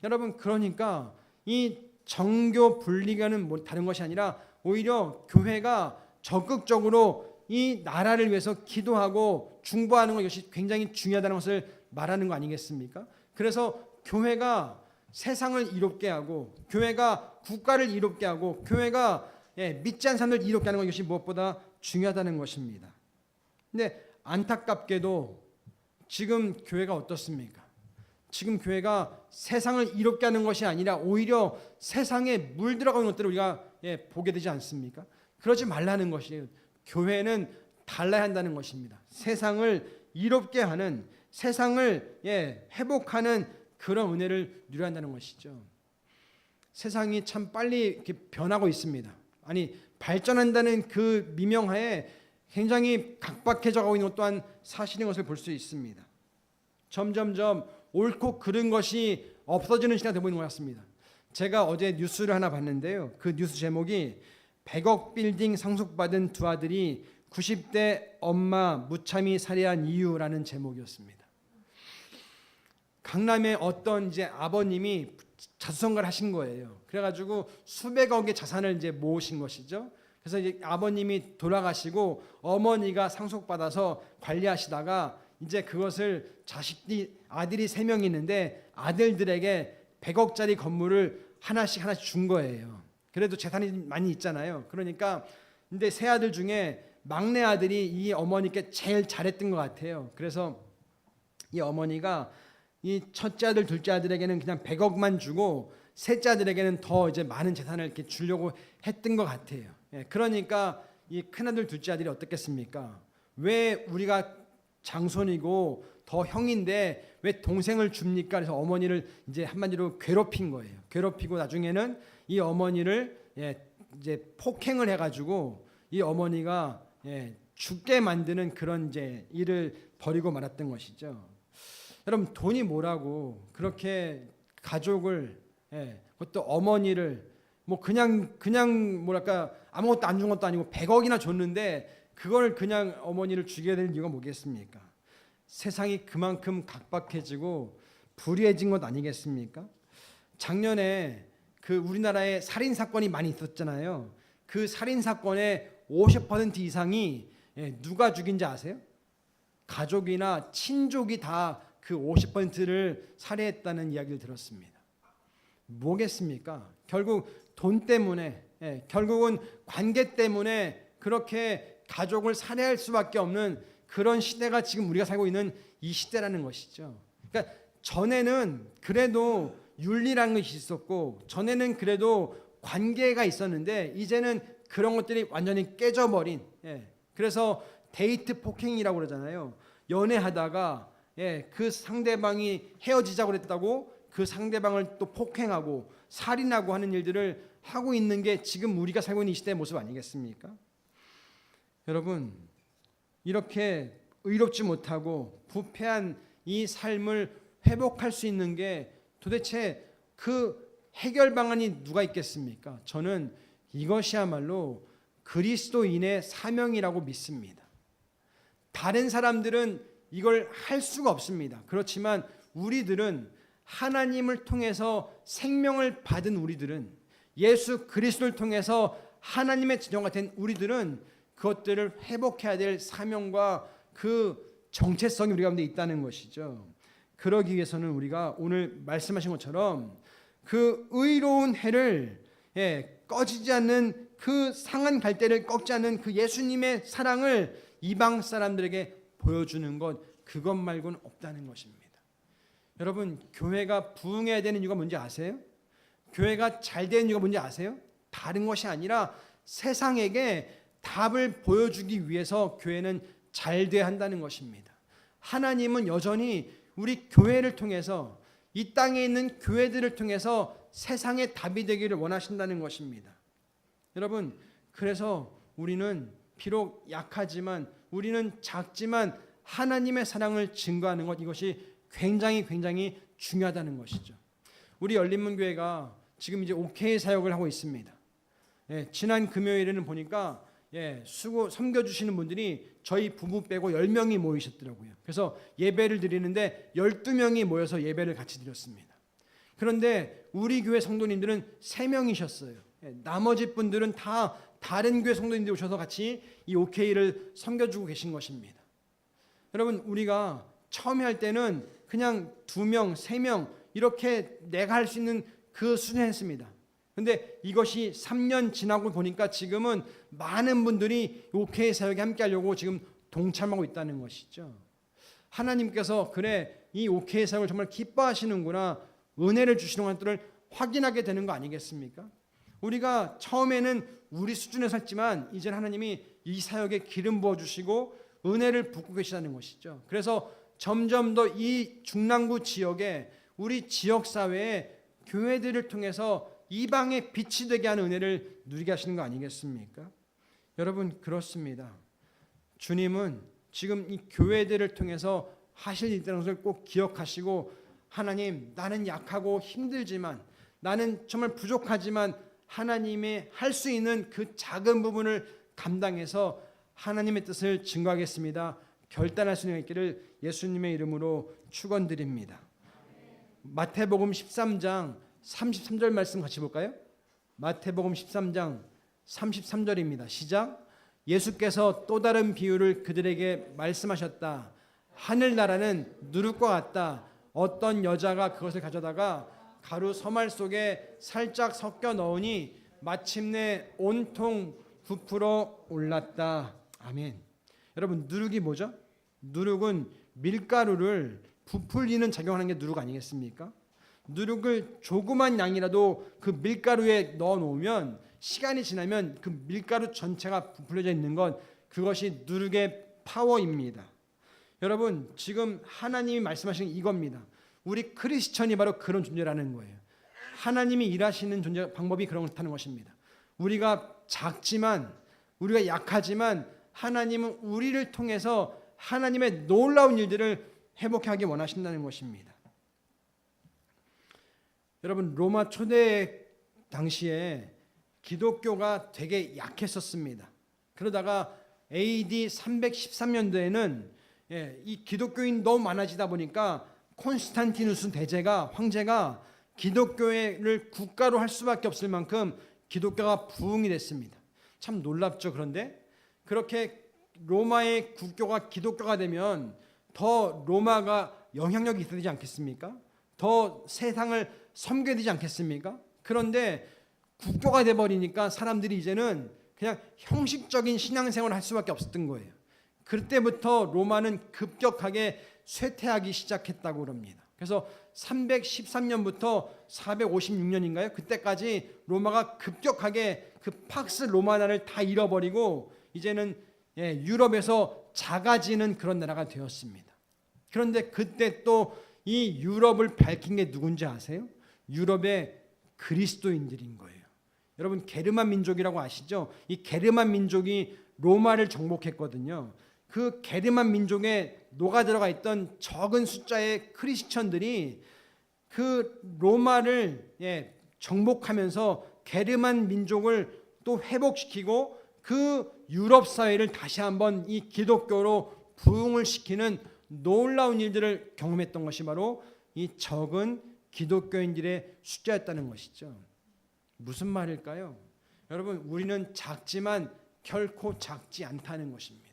여러분, 그러니까 이 정교 분리가는 뭐 다른 것이 아니라 오히려 교회가 적극적으로 이 나라를 위해서 기도하고 중보하는 것이 굉장히 중요하다는 것을 말하는 거 아니겠습니까? 그래서 교회가 세상을 이롭게 하고 교회가 국가를 이롭게 하고 교회가 믿지 않는 사람들 이롭게 하는 것이 무엇보다 중요하다는 것입니다. 근데 안타깝게도 지금 교회가 어떻습니까? 지금 교회가 세상을 이롭게 하는 것이 아니라 오히려 세상에 물들어가는 것들을 우리가 보게 되지 않습니까? 그러지 말라는 것이에요. 교회는 달라야 한다는 것입니다. 세상을 이롭게 하는, 세상을 회복하는 그런 은혜를 누려야 한다는 것이죠. 세상이 참 빨리 이렇게 변하고 있습니다. 아니, 발전한다는 그 미명하에 굉장히 각박해져 가고 있는 것 또한 사실인 것을 볼 수 있습니다. 점점점 옳고 그른 것이 없어지는 시대가 되고 있는 것 같습니다. 제가 어제 뉴스를 하나 봤는데요. 그 뉴스 제목이 100억 빌딩 상속받은 두 아들이 90대 엄마 무참히 살해한 이유라는 제목이었습니다. 강남에 어떤 이제 아버님이 자수성가를 하신 거예요. 그래가지고 수백억의 자산을 이제 모으신 것이죠. 그래서 이제 아버님이 돌아가시고 어머니가 상속받아서 관리하시다가 이제 그것을 아들이 3명이 있는데 아들들에게 100억짜리 건물을 하나씩 준 거예요. 그래도 재산이 많이 있잖아요. 그러니까 근데 세 아들 중에 막내 아들이 이 어머니께 제일 잘했던 것 같아요. 그래서 이 어머니가 이 첫째 아들, 둘째 아들에게는 그냥 100억만 주고 셋째 아들에게는 더 이제 많은 재산을 이렇게 주려고 했던 것 같아요. 그러니까 이 큰아들, 둘째 아들이 어떻겠습니까? 왜 우리가 장손이고 더 형인데 왜 동생을 줍니까? 그래서 어머니를 이제 한마디로 괴롭힌 거예요. 괴롭히고 나중에는 이 어머니를 이제 폭행을 해가지고 이 어머니가 죽게 만드는 그런 이제 일을 벌이고 말았던 것이죠. 여러분, 돈이 뭐라고 그렇게 가족을 그것도 어머니를 뭐 그냥 뭐랄까 아무것도 안 준 것도 아니고 100억이나 줬는데 그걸 그냥 어머니를 죽여야 될 이유가 뭐겠습니까? 세상이 그만큼 각박해지고 불의해진 것 아니겠습니까? 작년에 그 우리나라에 살인 사건이 많이 있었잖아요. 그 살인 사건의 50% 이상이 누가 죽인지 아세요? 가족이나 친족이 다 그 50%를 살해했다는 이야기를 들었습니다. 뭐겠습니까? 결국 돈 때문에, 결국은 관계 때문에 그렇게 가족을 살해할 수밖에 없는 그런 시대가 지금 우리가 살고 있는 이 시대라는 것이죠. 그러니까 전에는 그래도 윤리라는 것이 있었고 전에는 그래도 관계가 있었는데 이제는 그런 것들이 완전히 깨져버린, 그래서 데이트 폭행이라고 그러잖아요. 연애하다가 그 상대방이 헤어지자고 그랬다고 그 상대방을 또 폭행하고 살인하고 하는 일들을 하고 있는 게 지금 우리가 살고 있는 이 시대의 모습 아니겠습니까? 여러분, 이렇게 의롭지 못하고 부패한 이 삶을 회복할 수 있는 게 도대체 그 해결 방안이 누가 있겠습니까? 저는 이것이야말로 그리스도인의 사명이라고 믿습니다. 다른 사람들은 이걸 할 수가 없습니다. 그렇지만 우리들은 하나님을 통해서 생명을 받은 우리들은 예수 그리스도를 통해서 하나님의 자녀가 된 우리들은 그것들을 회복해야 될 사명과 그 정체성이 우리 가운데 있다는 것이죠. 그러기 위해서는 우리가 오늘 말씀하신 것처럼 그 의로운 해를 꺼지지 않는 그 상한 갈대를 꺾지 않는 그 예수님의 사랑을 이방 사람들에게 보여주는 것, 그것 말고는 없다는 것입니다. 여러분, 교회가 부흥해야 되는 이유가 뭔지 아세요? 교회가 잘 되는 이유가 뭔지 아세요? 다른 것이 아니라 세상에게 답을 보여주기 위해서 교회는 잘 돼야 한다는 것입니다. 하나님은 여전히 우리 교회를 통해서, 이 땅에 있는 교회들을 통해서 세상의 답이 되기를 원하신다는 것입니다. 여러분, 그래서 우리는 비록 약하지만, 우리는 작지만 하나님의 사랑을 증거하는 것, 이것이 굉장히 중요하다는 것이죠. 우리 열린문교회가 지금 이제 OK 사역을 하고 있습니다. 지난 금요일에는 보니까 섬겨주시는 분들이 저희 부부 빼고 10명이 모이셨더라고요. 그래서 예배를 드리는데 12명이 모여서 예배를 같이 드렸습니다. 그런데 우리 교회 성도님들은 3명이셨어요. 나머지 분들은 다 다른 교회 성도님들이 오셔서 같이 이 OK를 섬겨주고 계신 것입니다. 여러분, 우리가 처음에 할 때는 그냥 2명, 3명 이렇게 내가 할 수 있는 그 수준이었습니다. 그런데 이것이 3년 지나고 보니까 지금은 많은 분들이 OK 사역에 함께 하려고 지금 동참하고 있다는 것이죠. 하나님께서 그래, 이 OK 사역을 정말 기뻐하시는구나, 은혜를 주시는 것들을 확인하게 되는 거 아니겠습니까? 우리가 처음에는 우리 수준에서 했지만 이제는 하나님이 이 사역에 기름 부어주시고 은혜를 붓고 계시다는 것이죠. 그래서 점점 더 이 중랑구 지역에, 우리 지역사회에 교회들을 통해서 이방의 빛이 되게 하는 은혜를 누리게 하시는 거 아니겠습니까? 여러분, 그렇습니다. 주님은 지금 이 교회들을 통해서 하실 일이라는 것을 꼭 기억하시고, 하나님, 나는 약하고 힘들지만, 나는 정말 부족하지만 하나님의 할 수 있는 그 작은 부분을 감당해서 하나님의 뜻을 증거하겠습니다. 결단할 수 있기를 예수님의 이름으로 축원드립니다. 마태복음 13장 33절 말씀 같이 볼까요? 마태복음 13장 33절입니다. 시작. 예수께서 또 다른 비유를 그들에게 말씀하셨다. 하늘나라는 누룩과 같다. 어떤 여자가 그것을 가져다가 가루 서말 속에 살짝 섞여 넣으니 마침내 온통 부풀어 올랐다. 아멘. 여러분, 누룩이 뭐죠? 누룩은 밀가루를 부풀리는 작용하는 게 누룩 아니겠습니까? 누룩을 조그만 양이라도 그 밀가루에 넣어 놓으면 시간이 지나면 그 밀가루 전체가 부풀려져 있는 것, 그것이 누룩의 파워입니다. 여러분, 지금 하나님이 말씀하시는 이겁니다. 우리 크리스천이 바로 그런 존재라는 거예요. 하나님이 일하시는 존재 방법이 그렇다는 것입니다. 우리가 작지만, 우리가 약하지만 하나님은 우리를 통해서 하나님의 놀라운 일들을 회복하기 원하신다는 것입니다. 여러분, 로마 초대 당시에 기독교가 되게 약했었습니다. 그러다가 AD 313년도에는 이 기독교인이 너무 많아지다 보니까 콘스탄티누스 대제가, 황제가 기독교를 국가로 할 수밖에 없을 만큼 기독교가 부흥이 됐습니다. 참 놀랍죠. 그런데 그렇게 로마의 국교가 기독교가 되면 더 로마가 영향력이 있어야 되지 않겠습니까? 더 세상을 섬겨야 되지 않겠습니까? 그런데 국교가 돼버리니까 사람들이 이제는 그냥 형식적인 신앙생활을 할 수밖에 없었던 거예요. 그때부터 로마는 급격하게 쇠퇴하기 시작했다고 그럽니다. 그래서 313년부터 456년인가요? 그때까지 로마가 급격하게 그 팍스 로마나를 다 잃어버리고 이제는 유럽에서 작아지는 그런 나라가 되었습니다. 그런데 그때 또 이 유럽을 밝힌 게 누군지 아세요? 유럽의 그리스도인들인 거예요. 여러분, 게르만 민족이라고 아시죠? 이 게르만 민족이 로마를 정복했거든요. 그 게르만 민족에 녹아 들어가 있던 적은 숫자의 크리스천들이 그 로마를 정복하면서 게르만 민족을 또 회복시키고 그 유럽 사회를 다시 한번 이 기독교로 부흥을 시키는 놀라운 일들을 경험했던 것이 바로 이 적은 기독교인들의 숫자였다는 것이죠. 무슨 말일까요? 여러분, 우리는 작지만 결코 작지 않다는 것입니다.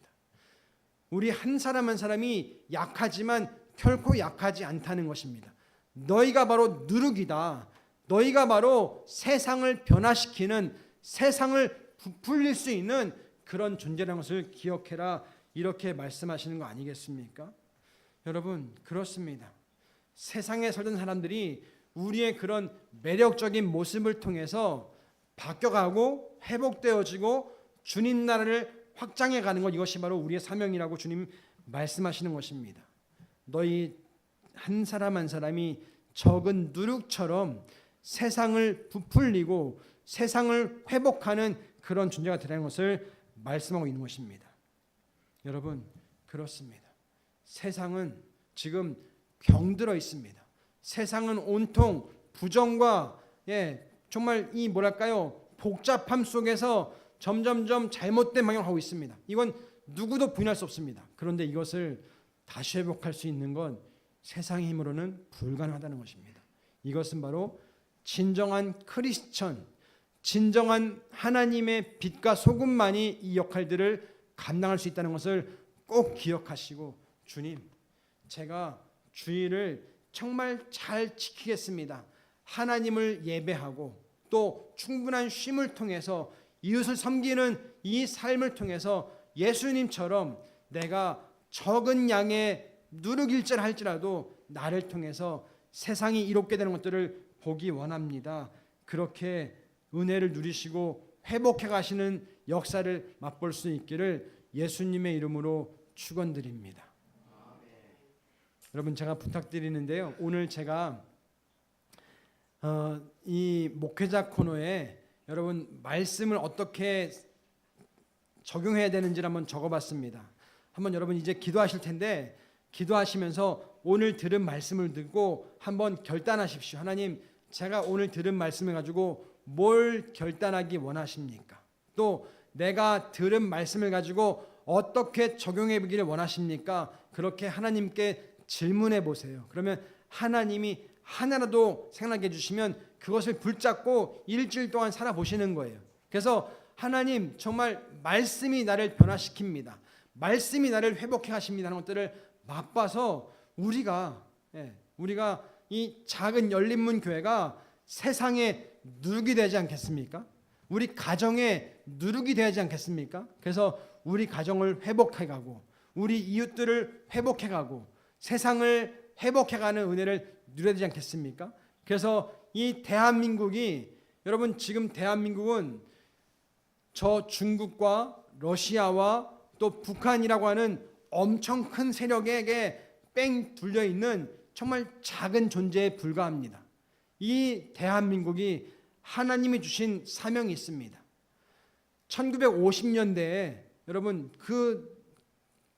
우리 한 사람 한 사람이 약하지만 결코 약하지 않다는 것입니다. 너희가 바로 누룩이다. 너희가 바로 세상을 변화시키는, 세상을 부풀릴 수 있는 그런 존재라는 것을 기억해라, 이렇게 말씀하시는 거 아니겠습니까? 여러분, 그렇습니다. 세상에 살던 사람들이 우리의 그런 매력적인 모습을 통해서 바뀌어가고 회복되어지고 주님 나라를 확장해 가는 것, 이것이 바로 우리의 사명이라고 주님 말씀하시는 것입니다. 너희 한 사람 한 사람이 적은 누룩처럼 세상을 부풀리고 세상을 회복하는 그런 존재가 되라는 것을 말씀하고 있는 것입니다. 여러분, 그렇습니다. 세상은 지금 병들어 있습니다. 세상은 온통 부정과 정말 이 뭐랄까요, 복잡함 속에서 점점점 잘못된 방향을 하고 있습니다. 이건 누구도 부인할 수 없습니다. 그런데 이것을 다시 회복할 수 있는 건 세상의 힘으로는 불가능하다는 것입니다. 이것은 바로 진정한 크리스천, 진정한 하나님의 빛과 소금만이 이 역할들을 감당할 수 있다는 것을 꼭 기억하시고, 주님, 제가 주의를 정말 잘 지키겠습니다. 하나님을 예배하고 또 충분한 쉼을 통해서 이웃을 섬기는 이 삶을 통해서 예수님처럼 내가 적은 양의 누룩일자를 할지라도 나를 통해서 세상이 이롭게 되는 것들을 보기 원합니다. 그렇게 은혜를 누리시고 회복해 가시는 역사를 맛볼 수 있기를 예수님의 이름으로 축원드립니다. 여러분, 제가 부탁드리는데요, 오늘 제가 이 목회자 코너에 여러분 말씀을 어떻게 적용해야 되는지를 한번 적어봤습니다. 한번 여러분 이제 기도하실 텐데, 기도하시면서 오늘 들은 말씀을 듣고 한번 결단하십시오. 하나님, 제가 오늘 들은 말씀을 가지고 뭘 결단하기 원하십니까? 또 내가 들은 말씀을 가지고 어떻게 적용해 보기를 원하십니까? 그렇게 하나님께 질문해 보세요. 그러면 하나님이 하나라도 생각나게 해주시면 그것을 붙잡고 일주일 동안 살아보시는 거예요. 그래서 하나님, 정말 말씀이 나를 변화시킵니다. 말씀이 나를 회복해 가십니다 하는 것들을 맛봐서 우리가 이 작은 열린문 교회가 세상에 누룩이 되지 않겠습니까? 우리 가정에 누룩이 되지 않겠습니까? 그래서 우리 가정을 회복해 가고 우리 이웃들을 회복해 가고 세상을 회복해 가는 은혜를 누려야 되지 않겠습니까? 그래서 이 대한민국이, 여러분 지금 대한민국은 저 중국과 러시아와 또 북한이라고 하는 엄청 큰 세력에게 뺑 둘려 있는 정말 작은 존재에 불과합니다. 이 대한민국이 하나님이 주신 사명이 있습니다. 1950년대에 여러분 그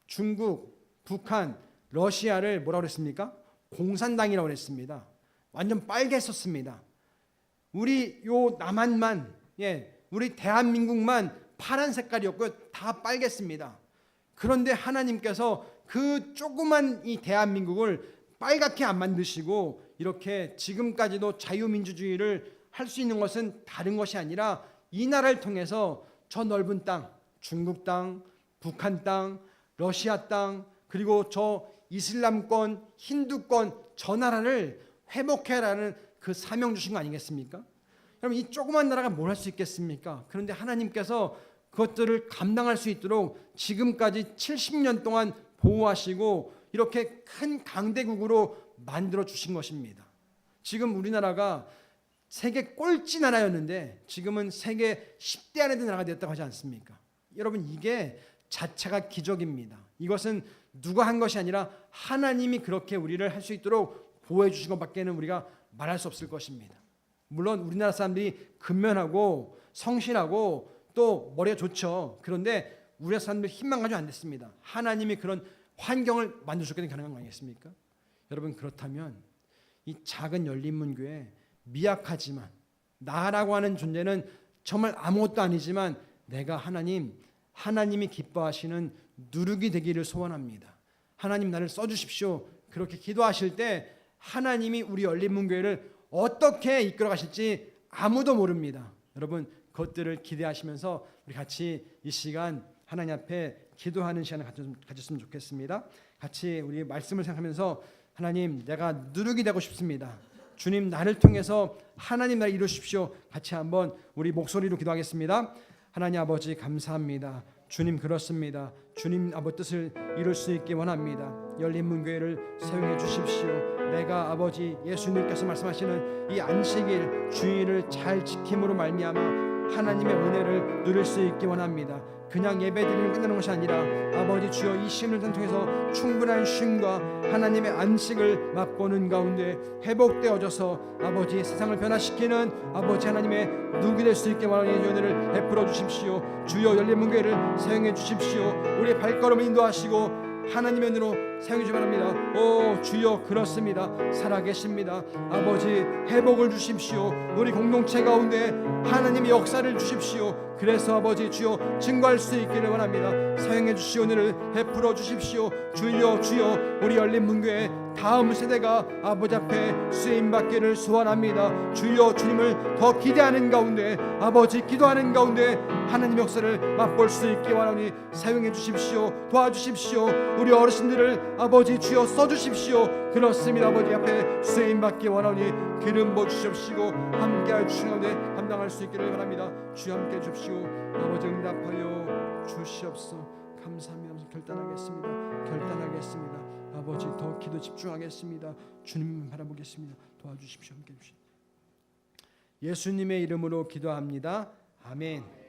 중국, 북한, 러시아를 뭐라고 그랬습니까? 공산당이라고 그랬습니다. 완전 빨갰었습니다. 우리 요 남한만, 우리 대한민국만 파란 색깔이었고요. 다 빨갰습니다. 그런데 하나님께서 그 조그만 이 대한민국을 빨갛게 안 만드시고 이렇게 지금까지도 자유민주주의를 할 수 있는 것은 다른 것이 아니라 이 나라를 통해서 저 넓은 땅, 중국 땅, 북한 땅, 러시아 땅, 그리고 저 이슬람권, 힌두권 저 나라를 회복해라는 그 사명 주신 거 아니겠습니까? 여러분, 이 조그만 나라가 뭘 할 수 있겠습니까? 그런데 하나님께서 그것들을 감당할 수 있도록 지금까지 70년 동안 보호하시고 이렇게 큰 강대국으로 만들어 주신 것입니다. 지금 우리나라가 세계 꼴찌 나라였는데 지금은 세계 10대 안에 드는 나라가 되었다고 하지 않습니까? 여러분, 이게 자체가 기적입니다. 이것은 누가 한 것이 아니라 하나님이 그렇게 우리를 할 수 있도록 보호해 주신 것밖에는 우리가 말할 수 없을 것입니다. 물론 우리나라 사람들이 근면하고 성실하고 또 머리가 좋죠. 그런데 우리나라 사람들 힘만 가지고 안 됐습니다. 하나님이 그런 환경을 만들어줬기 때문에 가능한 거 아니겠습니까? 여러분, 그렇다면 이 작은 열린문교회, 미약하지만 나라고 하는 존재는 정말 아무것도 아니지만 내가 하나님이 기뻐하시는 누룩이 되기를 소원합니다. 하나님, 나를 써주십시오. 그렇게 기도하실 때 하나님이 우리 열린문교회를 어떻게 이끌어 가실지 아무도 모릅니다. 여러분, 그것들을 기대하시면서 우리 같이 이 시간 하나님 앞에 기도하는 시간을 가졌으면 좋겠습니다. 같이 우리 말씀을 생각하면서 하나님, 내가 누룩이 되고 싶습니다. 주님 나를 통해서 하나님 나라 이루십시오. 같이 한번 우리 목소리로 기도하겠습니다. 하나님 아버지 감사합니다. 주님 그렇습니다. 주님 아버지 뜻을 이룰 수 있게 원합니다. 열린 문교회를 사용해 주십시오. 내가 아버지 예수님께서 말씀하시는 이 안식일 주일을 잘 지킴으로 말미암아 하나님의 은혜를 누릴 수 있게 원합니다. 그냥 예배드리는 끝나는 것이 아니라 아버지 주여 이 시간을 통해서 충분한 쉼과 하나님의 안식을 맛보는 가운데 회복되어져서 아버지 세상을 변화시키는 아버지 하나님의 누구 될 수 있게 원하는 은혜를 베풀어 주십시오. 주여 열린 문교회를 사용해 주십시오. 우리의 발걸음을 인도하시고 하나님의 은혜로 사용해 주시기 바랍니다. 오 주여 그렇습니다. 살아계십니다. 아버지 회복을 주십시오. 우리 공동체 가운데 하나님의 역사를 주십시오. 그래서 아버지 주여 증거할 수 있기를 원합니다. 사용해 주시오. 은혜를 베풀어 주십시오. 주여 주여 우리 열린 문교회 다음 세대가 아버지 앞에 쓰임받기를 소원합니다. 주여 주님을 더 기대하는 가운데 아버지 기도하는 가운데 하나님의 역사를 맛볼 수 있게 원하니 사용해 주십시오. 도와주십시오. 우리 어르신들을 아버지 주여 써주십시오. 그렇습니다. 아버지 앞에 쓰임받기 원하니 기름 부어주십시오. 함께할 주님의 감당할 수 있기를 바랍니다. 주여 함께해 주십시오. 아버지 응답하여 주시옵소서. 감사합니다. 결단하겠습니다. 아버지 더 기도 집중하겠습니다. 주님만 바라보겠습니다. 도와주십시오. 함께해 주십시오. 예수님의 이름으로 기도합니다. 아멘.